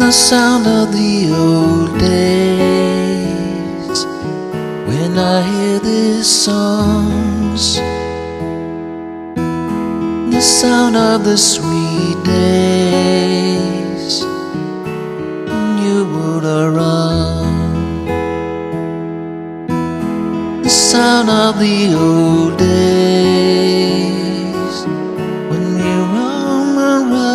The sound of the old days when I hear these songs, the sound of the sweet days when you were around, the sound of the old days when we roam around,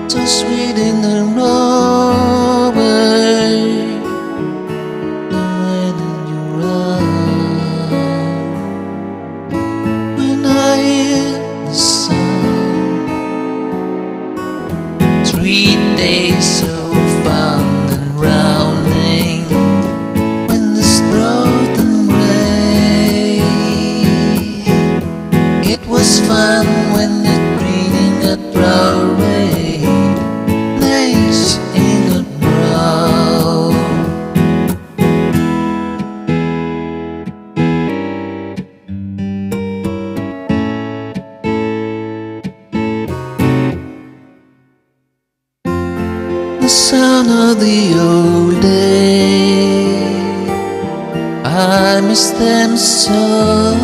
so sweet in the roadway, the wind in your arms. When I hear the sound, 3 days so fun and rounding, when the throat and rain. It was fun when it reading at Broadway. The sound of the old days, I miss them so.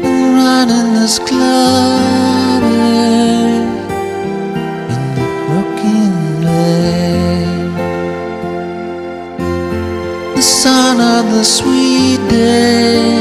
And right in this club in the broken lane, the sound of the sweet day